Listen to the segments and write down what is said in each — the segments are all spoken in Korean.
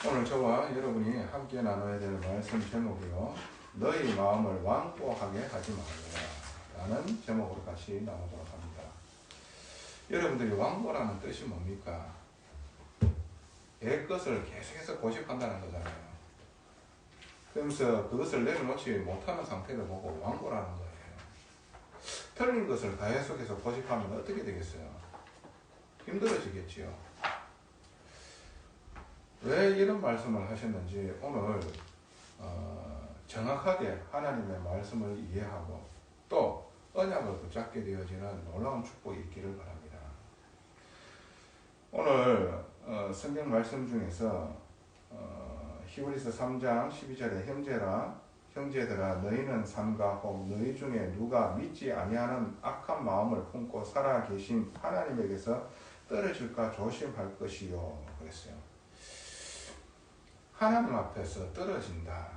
오늘 저와 여러분이 함께 나눠야 될 말씀 제목이요, 너희 마음을 완고하게 하지 말라 라는 제목으로 같이 나누도록 합니다. 여러분들이 완고라는 뜻이 뭡니까? 내 것을 계속해서 고집한다는 거잖아요. 그러면서 그것을 내려놓지 못하는 상태를 보고 완고라는 거예요. 틀린 것을 계속해서 고집하면 어떻게 되겠어요? 힘들어지겠지요. 왜 이런 말씀을 하셨는지 오늘 정확하게 하나님의 말씀을 이해하고 또 언약을 붙잡게 되어지는 놀라운 축복이 있기를 바랍니다. 오늘 성경 말씀 중에서 히브리서 3장 12절에 형제들아 너희는 삼가 혹 너희 중에 누가 믿지 아니하는 악한 마음을 품고 살아 계신 하나님에게서 떨어질까 조심할 것이요 그랬어요. 하나님 앞에서 떨어진다.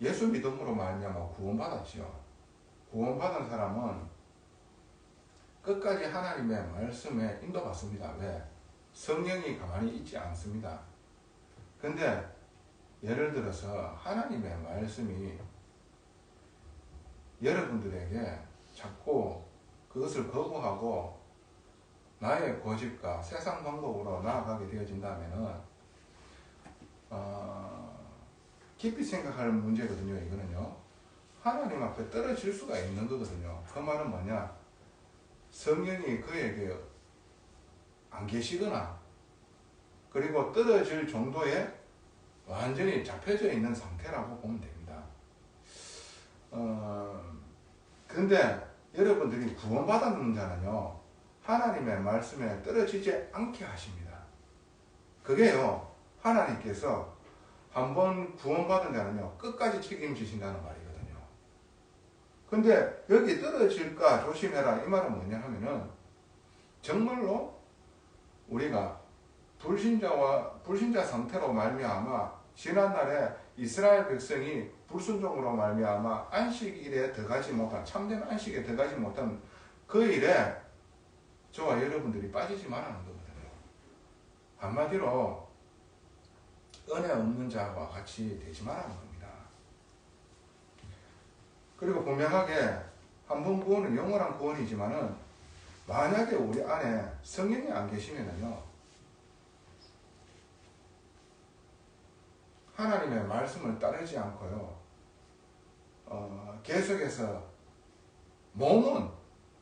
예수 믿음으로 말미암아 구원받았지요. 구원받은 사람은 끝까지 하나님의 말씀에 인도받습니다. 왜? 성령이 가만히 있지 않습니다. 근데 예를 들어서 하나님의 말씀이 여러분들에게 자꾸 그것을 거부하고 나의 고집과 세상 방법으로 나아가게 되어진다면은 깊이 생각할 문제거든요. 이거는요, 하나님 앞에 떨어질 수가 있는 거거든요. 그 말은 뭐냐? 성령이 그에게 안 계시거나 그리고 떨어질 정도의 완전히 잡혀져 있는 상태라고 보면 됩니다. 근데 여러분들이 구원받았는 자는요, 하나님의 말씀에 떨어지지 않게 하십니다. 그게요, 하나님께서 한번 구원받은 자는요 끝까지 책임지신다는 말이거든요. 근데 여기 떨어질까 조심해라 이 말은 뭐냐 하면은, 정말로 우리가 불신자 상태로 말미암아 지난날에 이스라엘 백성이 불순종으로 말미암아 안식일에 들어가지 못한, 참된 안식에 들어가지 못한 그 일에 저와 여러분들이 빠지지 말라는 거거든요. 한마디로 은혜 없는 자와 같이 되지 말라는 겁니다. 그리고 분명하게 한 번 구원은 영원한 구원이지만은 만약에 우리 안에 성령이 안 계시면은요, 하나님의 말씀을 따르지 않고요, 계속해서 몸은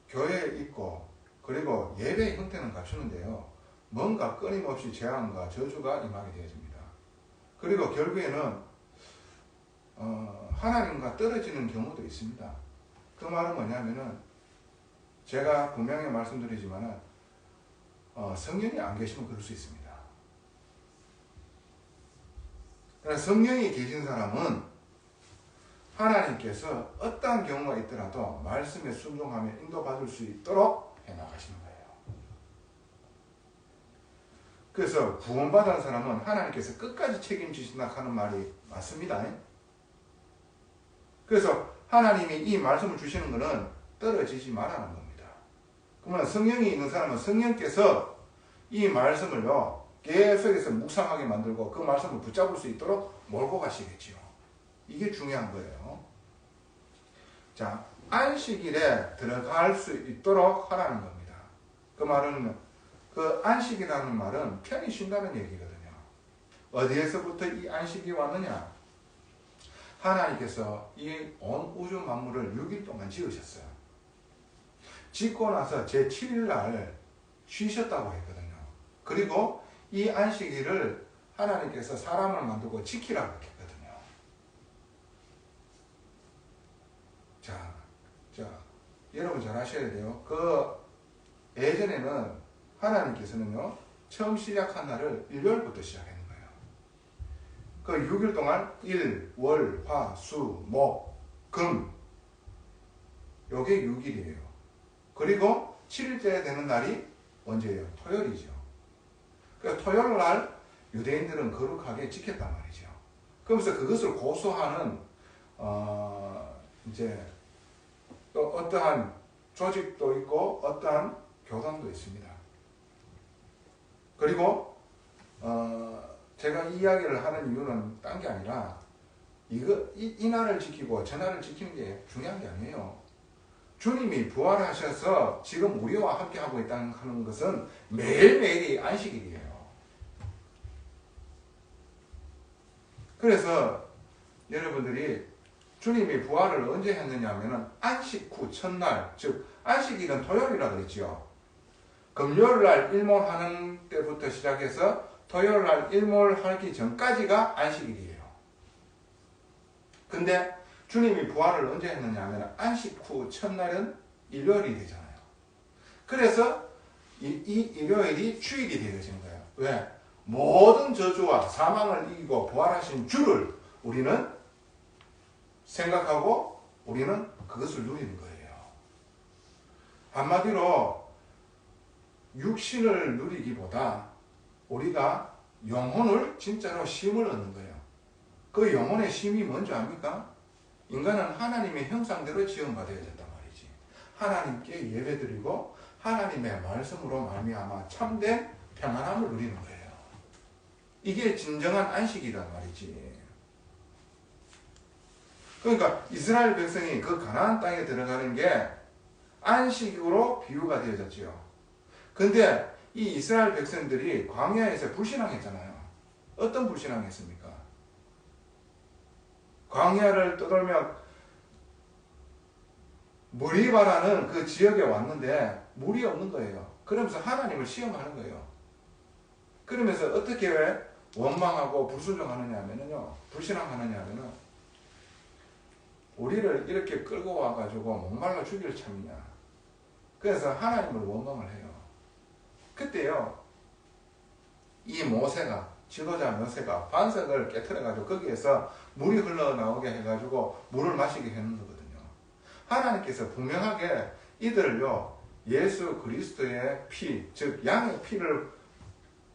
교회에 있고 그리고 예배의 형태는 갖추는데요, 뭔가 끊임없이 재앙과 저주가 임하게 되어집니다. 그리고 결국에는 하나님과 떨어지는 경우도 있습니다. 그 말은 뭐냐면은, 제가 분명히 말씀드리지만은 성령이 안 계시면 그럴 수 있습니다. 그러나 성령이 계신 사람은 하나님께서 어떠한 경우가 있더라도 말씀에 순종하며 인도받을 수 있도록 해나가시는 거예요. 그래서 구원받은 사람은 하나님께서 끝까지 책임지신다 하는 말이 맞습니다. 그래서 하나님이 이 말씀을 주시는 것은 떨어지지 말라는 겁니다. 그러면 성령이 있는 사람은 성령께서 이 말씀을요 계속해서 묵상하게 만들고 그 말씀을 붙잡을 수 있도록 몰고 가시겠지요. 이게 중요한 거예요. 자, 안식일에 들어갈 수 있도록 하라는 겁니다. 그 말은, 그 안식이라는 말은 편히 쉰다는 얘기거든요. 어디에서부터 이 안식이 왔느냐? 하나님께서 이 온 우주 만물을 6일 동안 지으셨어요. 짓고 나서 제7일 날 쉬셨다고 했거든요. 그리고 이 안식일을 하나님께서 사람을 만들고 지키라고 했거든요. 자, 여러분 잘 아셔야 돼요. 그 예전에는 하나님께서는요, 처음 시작한 날을 일요일부터 시작하는 거예요. 그 6일 동안 일, 월, 화, 수, 목, 금, 요게 6일이에요. 그리고 7일째 되는 날이 언제예요? 토요일이죠. 그래서 토요일 날 유대인들은 거룩하게 지켰단 말이죠. 그러면서 그것을 고수하는 이제 또 어떠한 조직도 있고 어떠한 교단도 있습니다. 그리고 제가 이 이야기를 하는 이유는 딴 게 아니라 이 날을 지키고 저 날을 지키는 게 중요한 게 아니에요. 주님이 부활하셔서 지금 우리와 함께 하고 있다는 것은 매일매일이 안식일이에요. 그래서 여러분들이 주님이 부활을 언제 했느냐 하면은 안식 후 첫날, 즉 안식일은 토요일이라 그랬지요. 금요일날 일몰하는 때부터 시작해서 토요일날 일몰하기 전까지가 안식일이에요. 근데 주님이 부활을 언제 했느냐 하면 안식 후 첫날은 일요일이 되잖아요. 그래서 이 일요일이 주일이 되어진 거예요. 왜? 모든 저주와 사망을 이기고 부활하신 주를 우리는 생각하고 우리는 그것을 누리는 거예요. 한마디로 육신을 누리기보다 우리가 영혼을 진짜로 쉼을 얻는 거예요. 그 영혼의 쉼이 뭔지 압니까? 인간은 하나님의 형상대로 지음받아야 된단 말이지. 하나님께 예배드리고 하나님의 말씀으로 말미암아 참된 평안함을 누리는 거예요. 이게 진정한 안식이란 말이지. 그러니까 이스라엘 백성이 그 가나안 땅에 들어가는 게 안식으로 비유가 되어졌지요. 근데 이 이스라엘 백성들이 광야에서 불신앙했잖아요. 어떤 불신앙했습니까? 광야를 떠돌며 머리바라는 그 지역에 왔는데 물이 없는 거예요. 그러면서 하나님을 시험하는 거예요. 그러면서 어떻게 원망하고 불순종하느냐 하면요, 불신앙하느냐 하면은 우리를 이렇게 끌고 와가지고 목말라 죽일 참이냐. 그래서 하나님을 원망을 해요. 그때요, 이 모세가, 지도자 모세가 반석을 깨트려가지고 거기에서 물이 흘러나오게 해가지고 물을 마시게 해놓은 거거든요. 하나님께서 분명하게 이들을요, 예수 그리스도의 피, 즉 양의 피를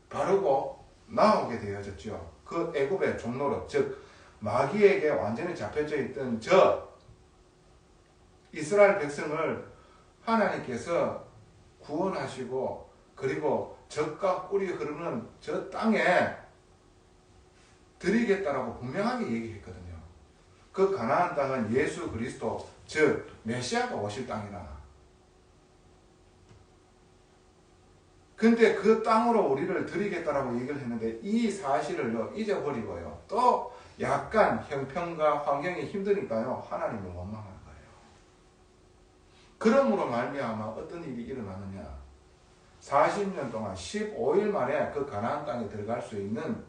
바르고 나오게 되어졌죠. 그 애굽의 종노릇, 즉 마귀에게 완전히 잡혀져 있던 저 이스라엘 백성을 하나님께서 구원하시고 그리고 젖과 꿀이 흐르는 저 땅에 드리겠다라고 분명하게 얘기했거든요. 그 가나안 땅은 예수 그리스도, 즉 메시아가 오실 땅이라. 근데 그 땅으로 우리를 드리겠다라고 얘기를 했는데 이 사실을요 잊어버리고요, 또 약간 형편과 환경이 힘드니까요 하나님을 원망하는 거예요. 그러므로 말미암아 어떤 일이 일어나느냐, 40년 동안 15일 만에 그 가나안 땅에 들어갈 수 있는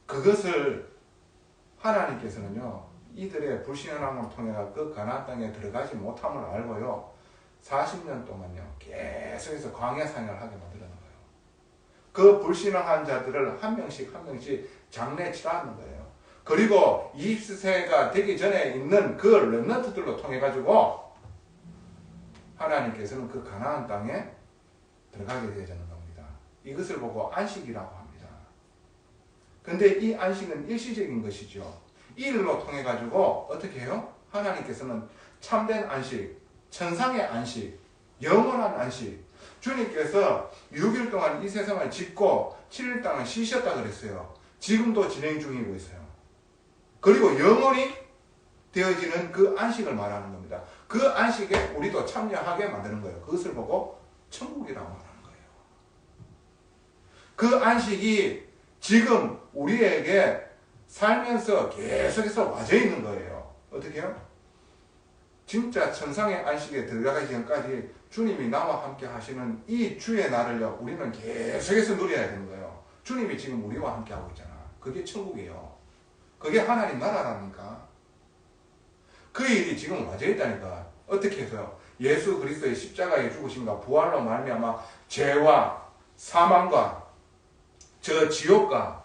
그것을 하나님께서는요 이들의 불신앙을 통해 그 가나안 땅에 들어가지 못함을 알고요 40년 동안요 계속해서 광야 생활을 하게 만들어놓은 거예요. 그 불신앙한 자들을 한 명씩 한 명씩 장례치라는 거예요. 그리고 20세가 되기 전에 있는 그 렘넌트들로 통해 가지고 하나님께서는 그 가나안 땅에 들어가게 되어지는 겁니다. 이것을 보고 안식이라고 합니다. 근데 이 안식은 일시적인 것이죠. 이 일로 통해 가지고 어떻게 해요? 하나님께서는 참된 안식, 천상의 안식, 영원한 안식, 주님께서 6일 동안 이 세상을 짓고 7일 동안 쉬셨다 그랬어요. 지금도 진행 중이고 있어요. 그리고 영원히 되어지는 그 안식을 말하는 겁니다. 그 안식에 우리도 참여하게 만드는 거예요. 그것을 보고 천국이라고 말하는 거예요. 그 안식이 지금 우리에게 살면서 계속해서 와져 있는 거예요. 어떻게 해요? 진짜 천상의 안식에 들어가기 전까지 주님이 나와 함께 하시는 이 주의 날을요 우리는 계속해서 누려야 되는 거예요. 주님이 지금 우리와 함께 하고 있잖아. 그게 천국이에요. 그게 하나님 나라라니까. 그 일이 지금 와져 있다니까. 어떻게 해서요? 예수 그리스도의 십자가에 죽으심과 부활로 말미암아 죄와 사망과 저 지옥과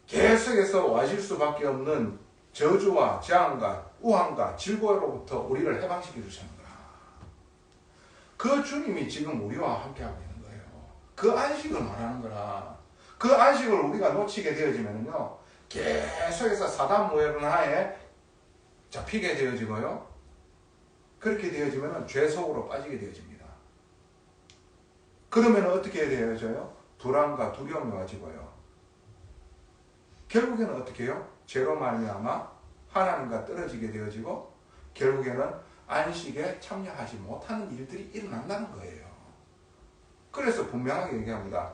계속해서 와질 수밖에 없는 저주와 재앙과 우환과 질고로부터 우리를 해방시켜 주시는 거야. 그 주님이 지금 우리와 함께하고 있는 거예요. 그 안식을 말하는 거라. 그 안식을 우리가 놓치게 되어지면요 계속해서 사단 모해론하에 잡히게 되어지고요, 그렇게 되어지면 죄 속으로 빠지게 되어집니다. 그러면 어떻게 되어져요? 불안과 두려움이 와지고요. 결국에는 어떻게 해요? 죄로 말미암아 하나님과 떨어지게 되어지고 결국에는 안식에 참여하지 못하는 일들이 일어난다는 거예요. 그래서 분명하게 얘기합니다.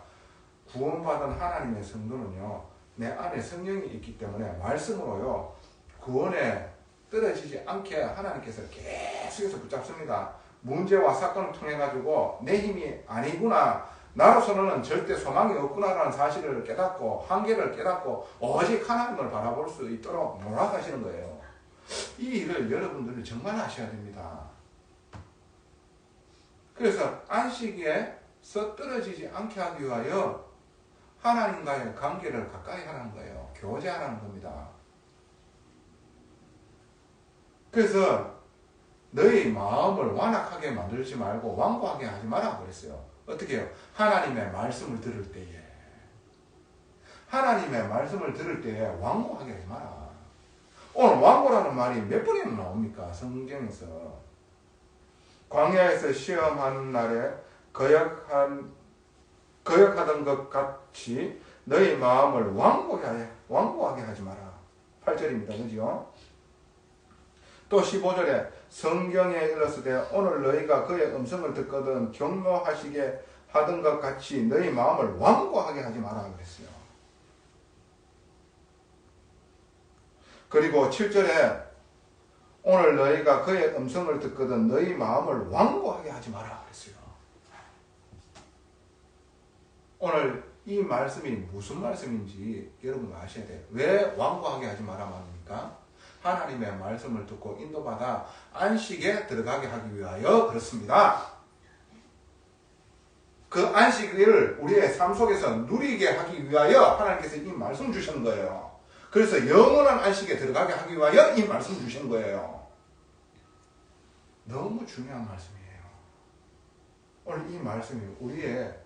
구원받은 하나님의 성도는요, 내 안에 성령이 있기 때문에 말씀으로요, 구원에 떨어지지 않게 하나님께서 계속해서 붙잡습니다. 문제와 사건을 통해 가지고 내 힘이 아니구나, 나로서는 절대 소망이 없구나라는 사실을 깨닫고 한계를 깨닫고 오직 하나님을 바라볼 수 있도록 몰아가시는 거예요. 이 일을 여러분들이 정말 아셔야 됩니다. 그래서 안식에서 떨어지지 않게 하기 위하여 하나님과의 관계를 가까이 하라는 거예요. 교제하라는 겁니다. 그래서 너희 마음을 완악하게 만들지 말고 완고하게 하지 마라 그랬어요. 어떻게 해요? 하나님의 말씀을 들을 때에, 하나님의 말씀을 들을 때에 완고하게 하지 마라. 오늘 완고라는 말이 몇 번이나 나옵니까? 성경에서. 광야에서 시험하는 날에 거역하던 것 같이 너희 마음을 완고하게 하지 마라. 8절입니다. 그죠? 또 15절에 성경에 일렀으되 오늘 너희가 그의 음성을 듣거든 경노하시게 하던 것 같이 너희 마음을 완고하게 하지 마라 그랬어요. 그리고 7절에 오늘 너희가 그의 음성을 듣거든 너희 마음을 완고하게 하지 마라 그랬어요. 오늘 이 말씀이 무슨 말씀인지 여러분 아셔야 돼요. 왜 완고하게 하지 마라 말입니까? 하나님의 말씀을 듣고 인도받아 안식에 들어가게 하기 위하여 그렇습니다. 그 안식을 우리의 삶 속에서 누리게 하기 위하여 하나님께서 이 말씀 주신 거예요. 그래서 영원한 안식에 들어가게 하기 위하여 이 말씀 주신 거예요. 너무 중요한 말씀이에요. 오늘 이 말씀이 우리의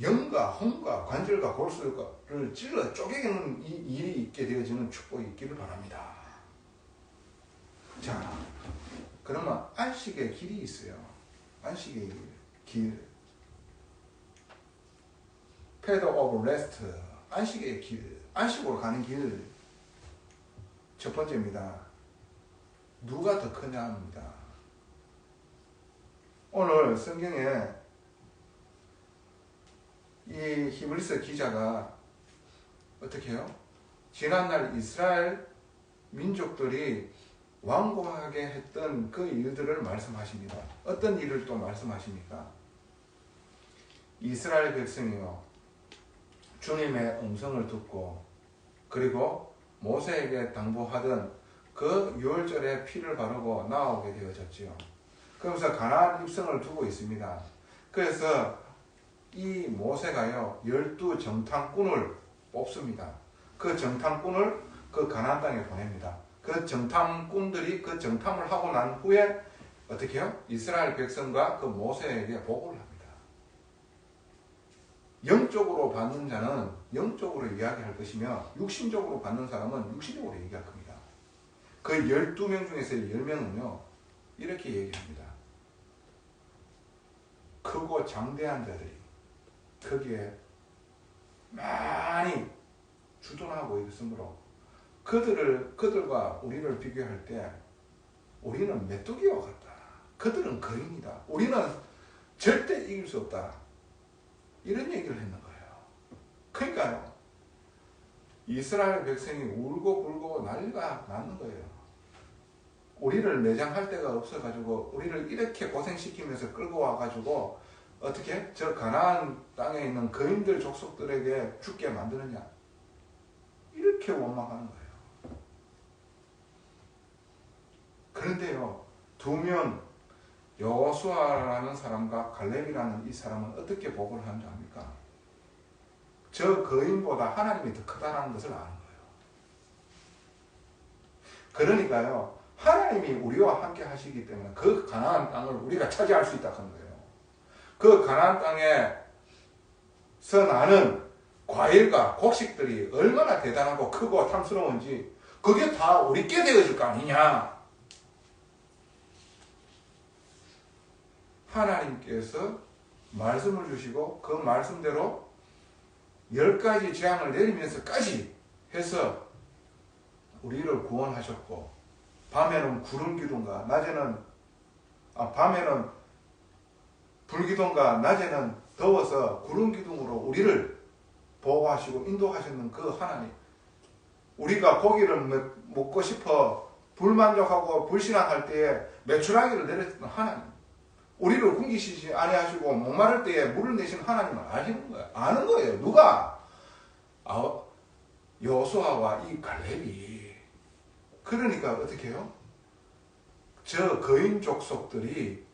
영과 혼과 관절과 골수를 찔러 쪼개는 이 일이 있게 되어지는 축복이 있기를 바랍니다. 자, 그러면 안식의 길이 있어요. 안식의 길. Path of Rest. 안식의 길. 안식으로 가는 길. 첫 번째입니다. 누가 더 크냐입니다. 오늘 성경에 이 히브리서 기자가 어떻게 해요? 지난날 이스라엘 민족들이 완고하게 했던 그 일들을 말씀하십니다. 어떤 일을 또 말씀하십니까? 이스라엘 백성이요, 주님의 음성을 듣고 그리고 모세에게 당부하던 그 유월절에 피를 바르고 나오게 되어졌지요. 그러면서 가나안 입성을 두고 있습니다. 그래서 이 모세가요 12 정탐꾼을 뽑습니다. 그 정탐꾼을 그 가나안 땅에 보냅니다. 그 정탐꾼들이 그 정탐을 하고 난 후에 어떻게 해요? 이스라엘 백성과 그 모세에게 보고를 합니다. 영적으로 받는 자는 영적으로 이야기할 것이며 육신적으로 받는 사람은 육신적으로 얘기할 겁니다. 그 12명 중에서 10명은요 이렇게 얘기합니다. 크고 장대한 자들이 거기에 많이 주둔하고 있으므로 그들과 우리를 비교할 때 우리는 메뚜기와 같다. 그들은 거인이다. 우리는 절대 이길 수 없다. 이런 얘기를 했는 거예요. 그러니까요, 이스라엘 백성이 울고 불고 난리가 나는 거예요. 우리를 매장할 데가 없어가지고 우리를 이렇게 고생시키면서 끌고 와가지고 어떻게 저 가나안 땅에 있는 거인들 족속들에게 죽게 만드느냐, 이렇게 원망하는 거예요. 그런데요, 두 명 여호수아라는 사람과 갈렙이라는 이 사람은 어떻게 보고를 하는지 압니까? 저 거인보다 하나님이 더 크다는 것을 아는 거예요. 그러니까요, 하나님이 우리와 함께 하시기 때문에 그 가나안 땅을 우리가 차지할 수 있다는 거예요. 그 가나안 땅에서 나는 과일과 곡식들이 얼마나 대단하고 크고 탐스러운지 그게 다 우리께 되어질 거 아니냐. 하나님께서 말씀을 주시고 그 말씀대로 10가지 재앙을 내리면서까지 해서 우리를 구원하셨고, 밤에는 구름 기둥과 밤에는 불기둥과 낮에는 더워서 구름 기둥으로 우리를 보호하시고 인도하시는 그 하나님, 우리가 고기를 먹고 싶어 불만족하고 불신앙할 때에 메추라기를 내렸던 하나님, 우리를 굶기시지 아니하시고 목마를 때에 물을 내신 하나님을 아시는 거예요. 아는 거예요. 누가? 여호수아와 이 갈렙이. 그러니까 어떻게 해요? 저 거인 족속들이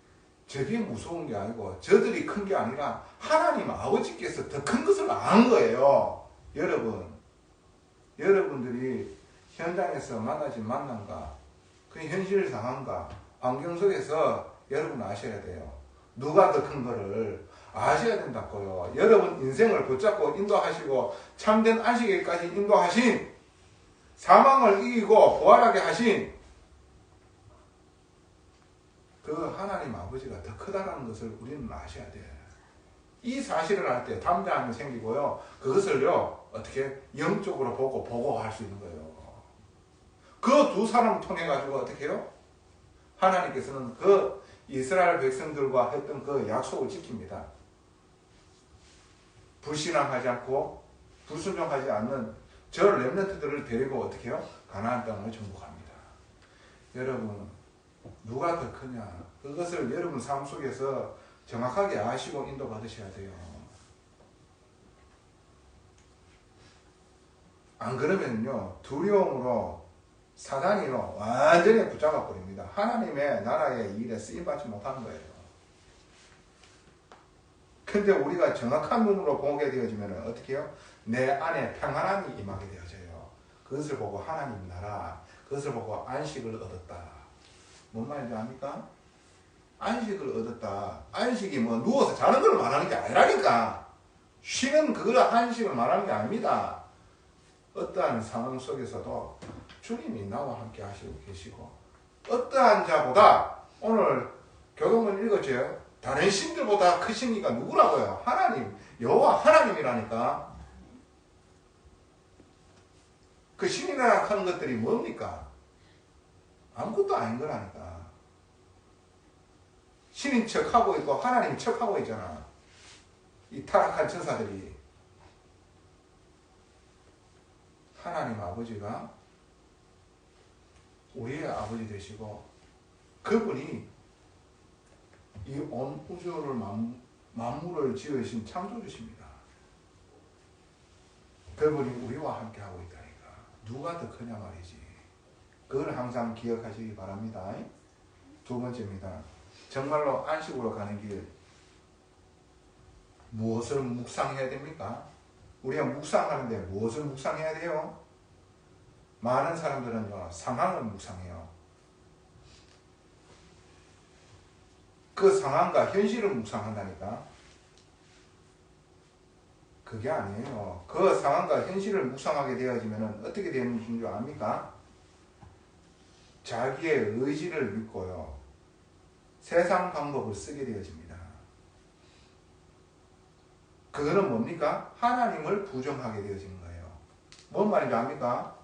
저게 무서운 게 아니고 저들이 큰 게 아니라 하나님 아버지께서 더 큰 것을 아는 거예요. 여러분들이 현장에서 만나진 만남과 그 현실 상황과 환경 속에서 여러분 아셔야 돼요. 누가 더 큰 거를 아셔야 된다고요. 여러분 인생을 붙잡고 인도하시고 참된 안식일까지 인도하신, 사망을 이기고 부활하게 하신 그 하나님 아버지가 더 크다는 것을 우리는 아셔야 돼요. 이 사실을 알 때 담대함이 생기고요. 그것을요, 어떻게 영적으로 보고 보고할 수 있는 거예요. 그 두 사람을 통해 가지고 어떻게 해요? 하나님께서는 그 이스라엘 백성들과 했던 그 약속을 지킵니다. 불신앙하지 않고 불순종하지 않는 저 렘넌트들을 데리고 어떻게 해요? 가나안 땅을 정복합니다. 여러분, 누가 더 크냐? 그것을 여러분 삶 속에서 정확하게 아시고 인도받으셔야 돼요. 안 그러면요, 두려움으로 사단이요 완전히 붙잡아 버립니다. 하나님의 나라의 일에 쓰임받지 못하는 거예요. 근데 우리가 정확한 눈으로 보게 되어지면 어떻게 해요? 내 안에 평안함이 임하게 되어져요. 그것을 보고 하나님 나라, 그것을 보고 안식을 얻었다. 뭔 말인지 압니까? 안식을 얻었다. 안식이 뭐 누워서 자는 걸 말하는 게 아니라니까. 쉬는 그걸 안식을 말하는 게 아닙니다. 어떠한 상황 속에서도 주님이 나와 함께 하시고 계시고, 어떠한 자보다, 오늘 교동문 읽었죠? 다른 신들보다 크신 이가 누구라고요? 하나님, 여호와 하나님이라니까. 그 신이라 하는 것들이 뭡니까? 아무것도 아닌 거라니까. 신인 척하고 있고 하나님 척하고 있잖아. 이 타락한 천사들이. 하나님 아버지가 우리의 아버지 되시고, 그분이 이 온 우주를 만물을 지으신 창조주십니다. 그분이 우리와 함께 하고 있다니까. 누가 더 크냐 말이지. 그걸 항상 기억하시기 바랍니다. 두 번째입니다. 정말로 안식으로 가는 길, 무엇을 묵상해야 됩니까? 우리가 묵상하는데 무엇을 묵상해야 돼요? 많은 사람들은요, 상황을 묵상해요. 그 상황과 현실을 묵상한다니까. 그게 아니에요. 그 상황과 현실을 묵상하게 되어지면 어떻게 되는 줄 압니까? 자기의 의지를 믿고요, 세상 방법을 쓰게 되어집니다. 그거는 뭡니까? 하나님을 부정하게 되어지는 거예요. 뭔 말인지 압니까?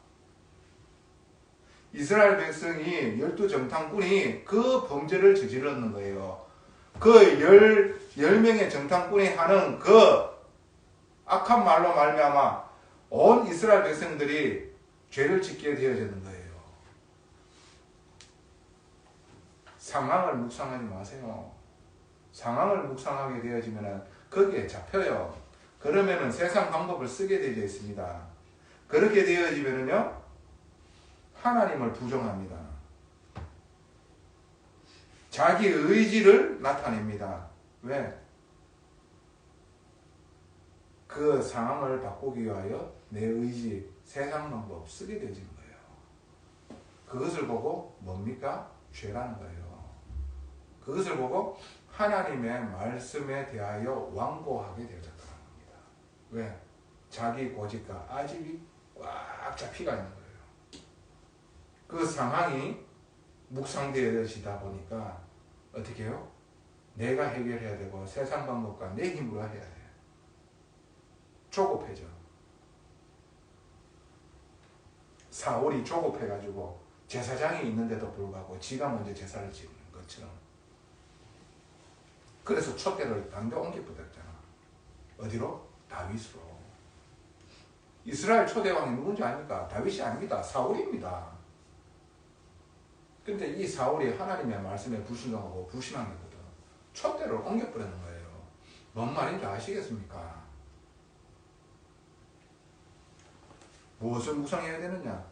이스라엘 백성이 12정탐꾼이 그 범죄를 저질렀는 거예요. 그 10명의 정탐꾼이 하는 그 악한 말로 말미암아 온 이스라엘 백성들이 죄를 짓게 되어지는 거예요. 상황을 묵상하지 마세요. 상황을 묵상하게 되어지면 거기에 잡혀요. 그러면은 세상 방법을 쓰게 되어 있습니다. 그렇게 되어지면은요, 하나님을 부정합니다. 자기 의지를 나타냅니다. 왜? 그 상황을 바꾸기 위하여 내 의지, 세상 방법 쓰게 되어지는 거예요. 그것을 보고 뭡니까? 죄라는 거예요. 그것을 보고 하나님의 말씀에 대하여 완고하게 되어졌다는 겁니다. 왜? 자기 고집과 아집이 꽉 잡히가 있는 거예요. 그 상황이 묵상되어지다 보니까 어떻게 해요? 내가 해결해야 되고 세상 방법과 내 힘으로 해야 돼. 조급해져. 사울이 조급해가지고 제사장이 있는데도 불구하고 지가 먼저 제사를 지는 것처럼. 그래서 촛대를 반대 옮겨버렸잖아. 어디로? 다윗으로. 이스라엘 초대왕이 누군지 아닙니까? 다윗이 아닙니다. 사울입니다. 근데 이 사울이 하나님의 말씀에 불순종하고 불신한 거거든. 촛대를 옮겨버리는 거예요. 뭔 말인지 아시겠습니까? 무엇을 묵상해야 되느냐?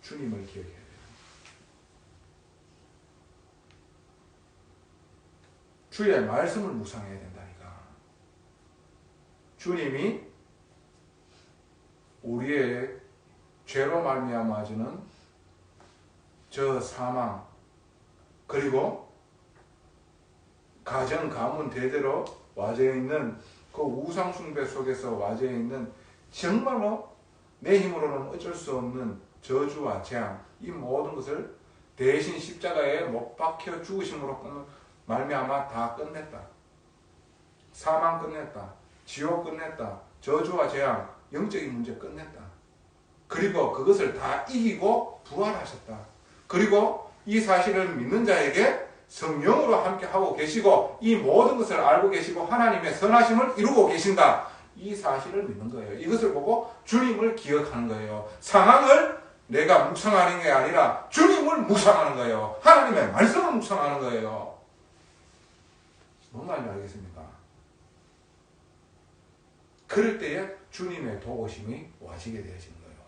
주님을 기억해야 돼요. 주의 말씀을 묵상해야 된다니까. 주님이 우리의 죄로 말미암아지는 저 사망, 그리고 가정 가문 대대로 와져 있는 그 우상 숭배 속에서 와져 있는 정말로 내 힘으로는 어쩔 수 없는 저주와 재앙, 이 모든 것을 대신 십자가에 못 박혀 죽으심으로 말미암아 다 끝냈다. 사망 끝냈다. 지옥 끝냈다. 저주와 재앙, 영적인 문제 끝냈다. 그리고 그것을 다 이기고 부활하셨다. 그리고 이 사실을 믿는 자에게 성령으로 함께 하고 계시고 이 모든 것을 알고 계시고 하나님의 선하심을 이루고 계신다. 이 사실을 믿는 거예요. 이것을 보고 주님을 기억하는 거예요. 상황을 내가 묵상하는 게 아니라 주님을 묵상하는 거예요. 하나님의 말씀을 묵상하는 거예요. 뭔 말인지 알겠습니까? 그럴 때에 주님의 도우심이 와지게 되어지는 거예요.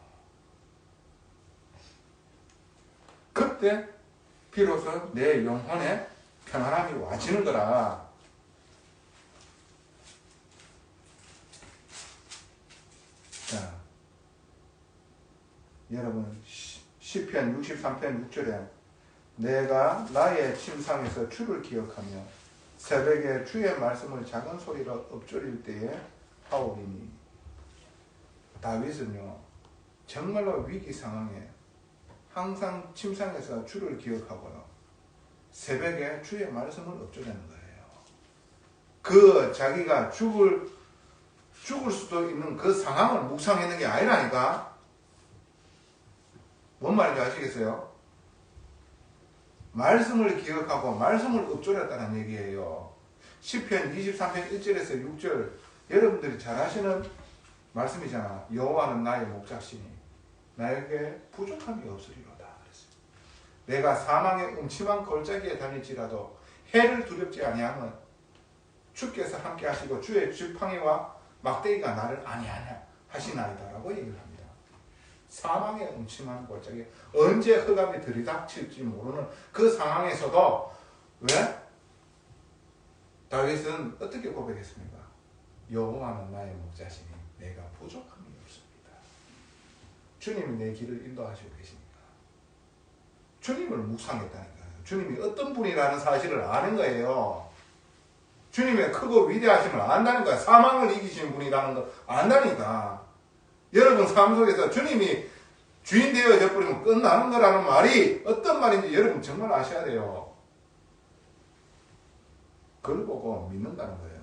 그때 비로소 내 영혼에 평안함이 와지는 거라. 자, 여러분 시편 63편 6절에 내가 나의 침상에서 주를 기억하며 새벽에 주의 말씀을 작은 소리로 읊조릴 때에 하오리니. 다윗은요 정말로 위기 상황에 항상 침상에서 주를 기억하고요 새벽에 주의 말씀을 읊조리는 거예요. 그 자기가 죽을 수도 있는 그 상황을 묵상하는 게 아니라니까. 뭔 말인지 아시겠어요? 말씀을 기억하고 말씀을 읊조렸다는 얘기예요. 시편 23편 1절에서 6절 여러분들이 잘 아시는 말씀이잖아. 여호와는 나의 목자시니 나에게 부족함이 없으리로다. 그랬어요. 내가 사망의 음침한 골짜기에 다닐지라도 해를 두렵지 아니하면 주께서 함께 하시고 주의 지팡이와 막대기가 나를 아니하냐 하시나이다라고 얘기를 합니다. 사망의 음침한 골짜기, 언제 흑암이 들이닥칠지 모르는 그 상황에서도 왜? 다윗은 어떻게 고백했습니까? 여호와는 나의 목자시니 내가 부족함이 없습니다. 주님이 내 길을 인도하시고 계십니다. 주님을 묵상했다니까요. 주님이 어떤 분이라는 사실을 아는 거예요. 주님의 크고 위대하심을 안다는 거야. 사망을 이기신 분이라는 걸 안다니까. 여러분 삶 속에서 주님이 주인 되어져 버리면 끝나는 거라는 말이 어떤 말인지 여러분 정말 아셔야 돼요. 그걸 보고 믿는다는 거예요.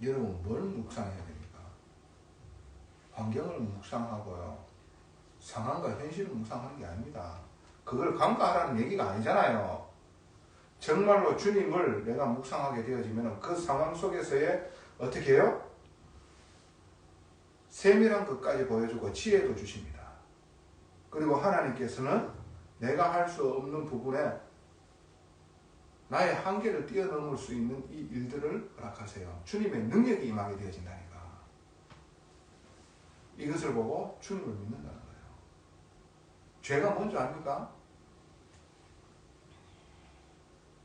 여러분 뭘 묵상해야 됩니까? 환경을 묵상하고요. 상황과 현실을 묵상하는 게 아닙니다. 그걸 간과하라는 얘기가 아니잖아요. 정말로 주님을 내가 묵상하게 되어지면 그 상황 속에서의 어떻게 해요? 세밀한 것까지 보여주고 지혜도 주십니다. 그리고 하나님께서는 내가 할 수 없는 부분에 나의 한계를 뛰어넘을 수 있는 이 일들을 허락하세요. 주님의 능력이 임하게 되어진다니까. 이것을 보고 주님을 믿는다는 거예요. 죄가 뭔지 압니까?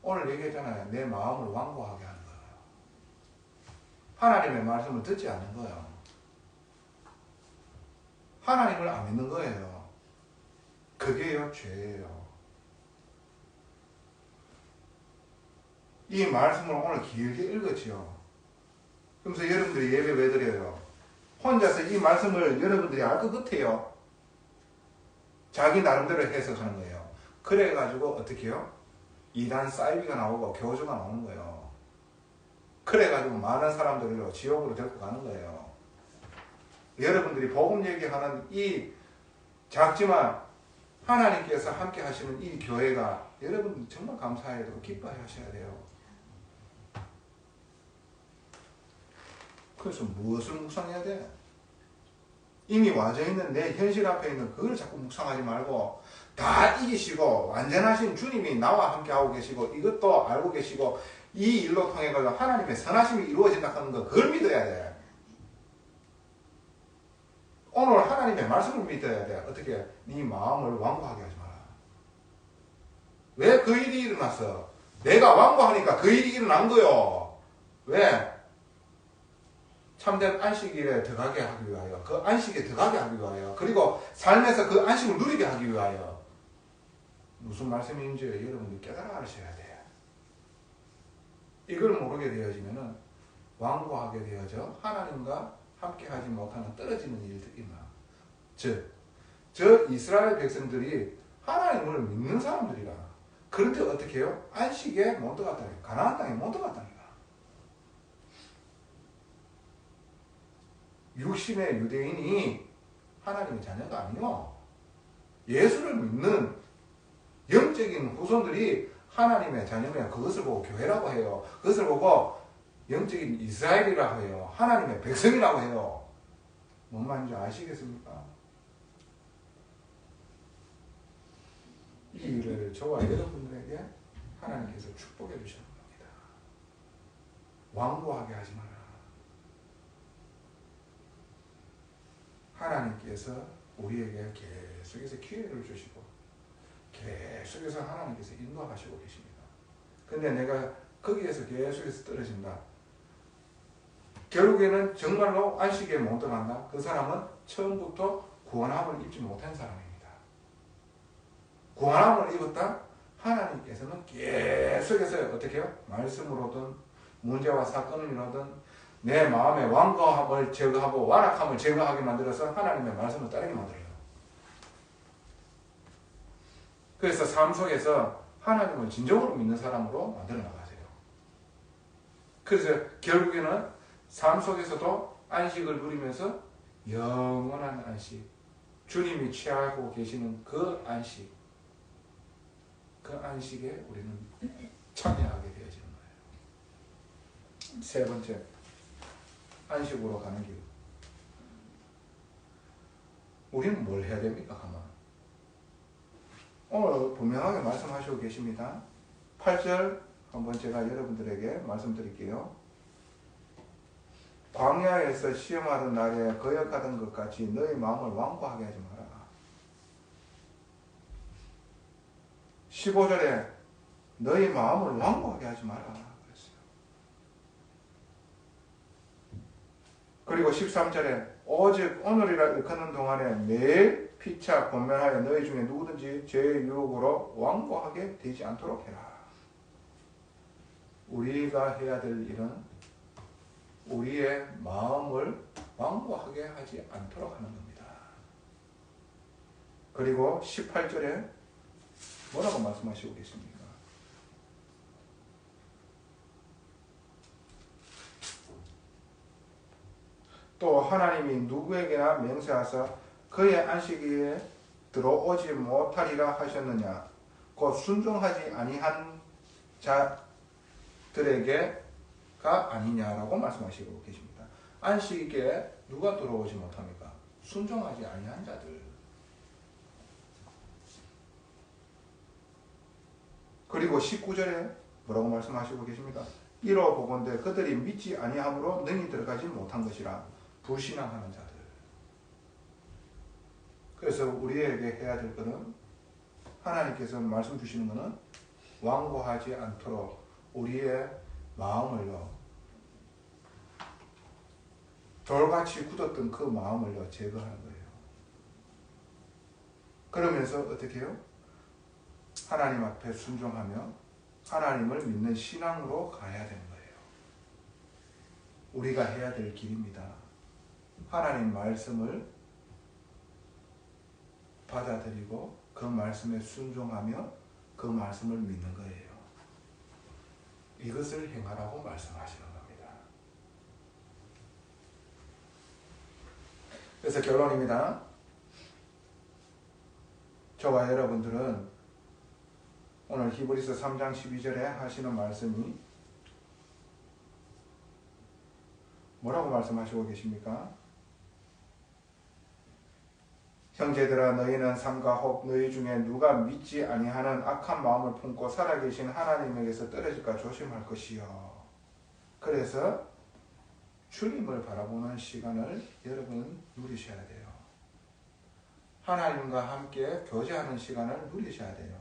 오늘 얘기했잖아요. 내 마음을 완고하게 하는 거예요. 하나님의 말씀을 듣지 않는 거예요. 하나님을 안 믿는 거예요. 그게요 죄예요. 이 말씀을 오늘 길게 읽었지요. 그러면서 여러분들이 예배 왜 드려요? 혼자서 이 말씀을 여러분들이 알 것 같아요. 자기 나름대로 해석하는 거예요. 그래가지고 어떻게 해요? 이단 사이비가 나오고 교주가 나오는 거예요. 그래가지고 많은 사람들을 지옥으로 데리고 가는 거예요. 여러분들이 복음 얘기하는 이 작지만 하나님께서 함께 하시는 이 교회가 여러분 정말 감사해야 되고 기뻐하셔야 돼요. 그래서 무엇을 묵상해야 돼? 이미 와져 있는 내 현실 앞에 있는 그걸 자꾸 묵상하지 말고 다 이기시고 완전하신 주님이 나와 함께 하고 계시고 이것도 알고 계시고 이 일로 통해 가지고 하나님의 선하심이 이루어진다 하는 거 그걸 믿어야 돼. 오늘 하나님의 말씀을 믿어야 돼. 어떻게? 네 마음을 완고하게 하지 마라. 왜 그 일이 일어났어? 내가 완고하니까 그 일이 일어난 거요. 왜? 참된 안식일에 들어가게 하기 위하여, 그 안식에 들어가게 하기 위하여, 그리고 삶에서 그 안식을 누리게 하기 위하여. 무슨 말씀인지 여러분이 깨달아 하셔야 돼. 이걸 모르게 되어지면은 완고하게 되어져 하나님과 함께 하지 못하는 떨어지는 일들이 나. 저 이스라엘 백성들이 하나님을 믿는 사람들이라. 그런데 어떻게 해요? 안식에 못 들어갔다니. 가나안 땅에 못 들어갔다니까. 육신의 유대인이 하나님의 자녀가 아니요. 예수를 믿는 영적인 후손들이 하나님의 자녀면 그것을 보고 교회라고 해요. 그것을 보고 영적인 이스라엘이라고 해요. 하나님의 백성이라고 해요. 뭔 말인지 아시겠습니까? 이 일을 저와 여러분들에게 하나님께서 축복해 주시는 겁니다. 완고하게 하지 마라. 하나님께서 우리에게 계속해서 기회를 주시고 계속해서 하나님께서 인도하시고 계십니다. 근데 내가 거기에서 계속해서 떨어진다. 결국에는 정말로 안식에 못 들어간다. 그 사람은 처음부터 구원함을 입지 못한 사람입니다. 구원함을 입었다? 하나님께서는 계속해서 어떻게 해요? 말씀으로든 문제와 사건이라든 내 마음의 완고함을 제거하고 완악함을 제거하게 만들어서 하나님의 말씀을 따르게 만들어요. 그래서 삶 속에서 하나님을 진정으로 믿는 사람으로 만들어 나가세요. 그래서 결국에는 삶 속에서도 안식을 누리면서 영원한 안식, 주님이 취하고 계시는 그 안식, 그 안식에 우리는 참여하게 되어지는 거예요. 세 번째, 안식으로 가는 길. 우리는 뭘 해야 됩니까? 가만. 오늘 분명하게 말씀하시고 계십니다. 8절 한번 제가 여러분들에게 말씀드릴게요. 광야에서 시험하던 날에 거역하던 것 같이 너희 마음을 완고하게 하지 마라. 15절에 너희 마음을 완고하게 하지 마라 그랬어요. 그리고 13절에 오직 오늘이라 일컫는 동안에 매일 피차 권면하여 너희 중에 누구든지 죄의 유혹으로 완고하게 되지 않도록 해라. 우리가 해야 될 일은 우리의 마음을 완고하게 하지 않도록 하는 겁니다. 그리고 18절에 뭐라고 말씀하시고 계십니까? 또 하나님이 누구에게나 맹세하사 그의 안식일에 들어오지 못하리라 하셨느냐? 곧 순종하지 아니한 자들에게가 아니냐라고 말씀하시고 계십니다. 안식에 누가 들어오지 못합니까? 순종하지 아니한 자들. 그리고 19절에 뭐라고 말씀하시고 계십니까? 이로 보건대 그들이 믿지 아니함으로 능히 들어가지 못한 것이라. 불신앙하는 자들. 그래서 우리에게 해야 될 것은 하나님께서 말씀 주시는 것은 완고하지 않도록 우리의 마음을요, 돌같이 굳었던 그 마음을요 제거하는 거예요. 그러면서 어떻게 해요? 하나님 앞에 순종하며 하나님을 믿는 신앙으로 가야 되는 거예요. 우리가 해야 될 길입니다. 하나님 말씀을 받아들이고 그 말씀에 순종하며 그 말씀을 믿는 거예요. 이것을 행하라고 말씀하시는 겁니다. 그래서 결론입니다. 저와 여러분들은 오늘 히브리서 3장 12절에 하시는 말씀이 뭐라고 말씀하시고 계십니까? 형제들아 너희는 삼가 혹 너희 중에 누가 믿지 아니하는 악한 마음을 품고 살아계신 하나님에게서 떨어질까 조심할 것이요. 그래서 주님을 바라보는 시간을 여러분 누리셔야 돼요. 하나님과 함께 교제하는 시간을 누리셔야 돼요.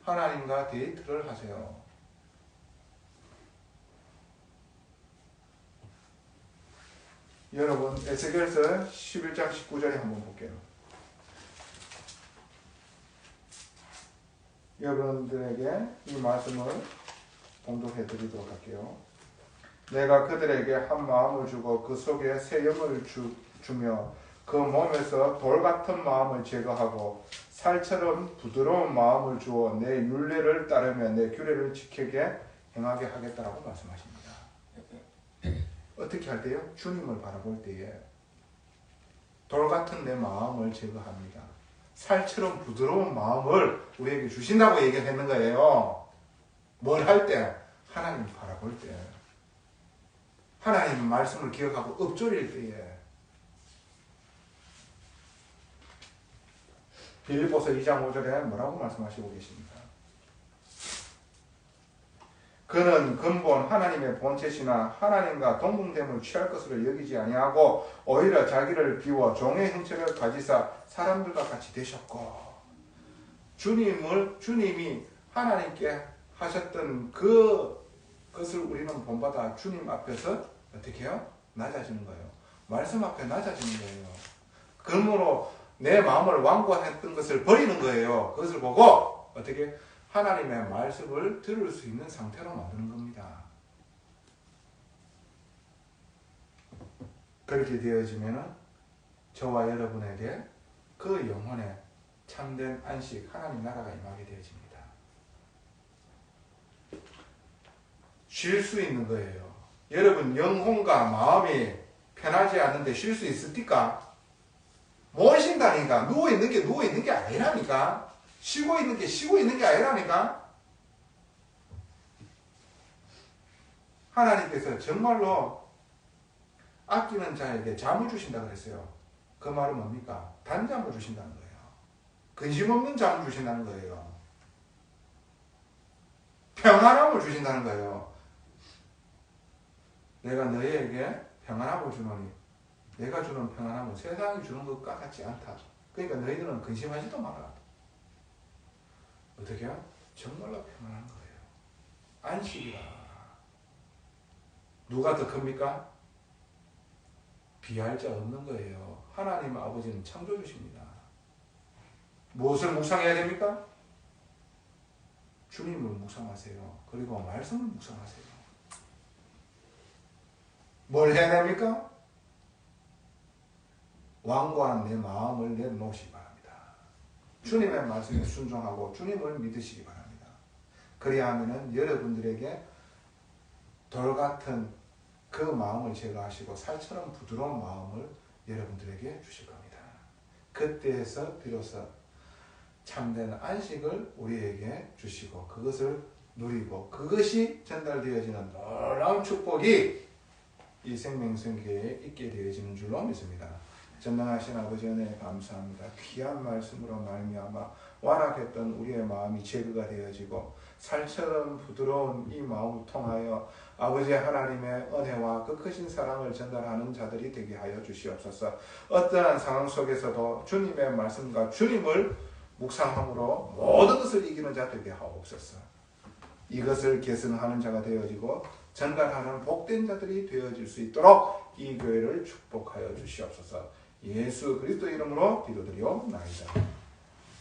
하나님과 데이트를 하세요. 여러분 에스겔서 11장 19절에 한번 볼게요. 여러분들에게 이 말씀을 봉독해 드리도록 할게요. 내가 그들에게 한 마음을 주고 그 속에 새 영을 주며 그 몸에서 돌 같은 마음을 제거하고 살처럼 부드러운 마음을 주어 내 율례를 따르며 내 규례를 지키게 행하게 하겠다라고 말씀하십니다. 어떻게 할 때요? 주님을 바라볼 때에 돌 같은 내 마음을 제거합니다. 살처럼 부드러운 마음을 우리에게 주신다고 얘기했는 거예요. 뭘 할 때? 하나님 바라볼 때. 하나님 말씀을 기억하고 읊조릴 때에. 빌립보서 2장 5절에 뭐라고 말씀하시고 계십니까? 그는 근본 하나님의 본체시나 하나님과 동등됨을 취할 것으로 여기지 아니하고 오히려 자기를 비워 종의 형체를 가지사 사람들과 같이 되셨고, 주님이 하나님께 하셨던 그것을 우리는 본받아 주님 앞에서 어떻게 해요? 낮아지는 거예요. 말씀 앞에 낮아지는 거예요. 그러므로 내 마음을 완고했던 것을 버리는 거예요. 그것을 보고 어떻게 하나님의 말씀을 들을 수 있는 상태로 만드는 겁니다. 그렇게 되어지면 저와 여러분에게 그 영혼의 참된 안식, 하나님 나라가 임하게 되어집니다. 쉴 수 있는 거예요. 여러분 영혼과 마음이 편하지 않는데 쉴 수 있습니까? 못 쉰다니까. 누워있는 게 아니라니까. 쉬고 있는 게 아니라니까. 하나님께서 정말로 아끼는 자에게 잠을 주신다 그랬어요. 그 말은 뭡니까? 단잠을 주신다는 거예요. 근심 없는 잠을 주신다는 거예요. 평안함을 주신다는 거예요. 내가 너희에게 평안함을 주노니 내가 주는 평안함은 세상이 주는 것과 같지 않다. 그러니까 너희들은 근심하지도 마라. 어떻게 해요? 정말로 평안한 거예요. 안식이라. 누가 더 큽니까? 비할 자 없는 거예요. 하나님 아버지는 창조주십니다. 무엇을 묵상해야 됩니까? 주님을 묵상하세요. 그리고 말씀을 묵상하세요. 뭘 해야 됩니까? 완고한 내 마음을 내놓으시기 바랍니다. 주님의 말씀에 순종하고 주님을 믿으시기 바랍니다. 그래야 하면은 여러분들에게 돌 같은 그 마음을 제거하시고 살처럼 부드러운 마음을 여러분들에게 주실 겁니다. 그때에서 비로소 참된 안식을 우리에게 주시고 그것을 누리고 그것이 전달되어지는 놀라운 축복이 이 생명성교회에 있게 되어지는 줄로 믿습니다. 전능하신 아버지 은혜에 감사합니다. 귀한 말씀으로 말미암아 완악했던 우리의 마음이 제거가 되어지고 살처럼 부드러운 이 마음을 통하여 아버지 하나님의 은혜와 그 크신 사랑을 전달하는 자들이 되게 하여 주시옵소서. 어떠한 상황 속에서도 주님의 말씀과 주님을 묵상함으로 모든 것을 이기는 자 되게 하옵소서. 이것을 계승하는 자가 되어지고 전달하는 복된 자들이 되어질 수 있도록 이 교회를 축복하여 주시옵소서. 예수 그리스도 이름으로 기도드리옵나이다.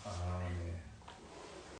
아멘.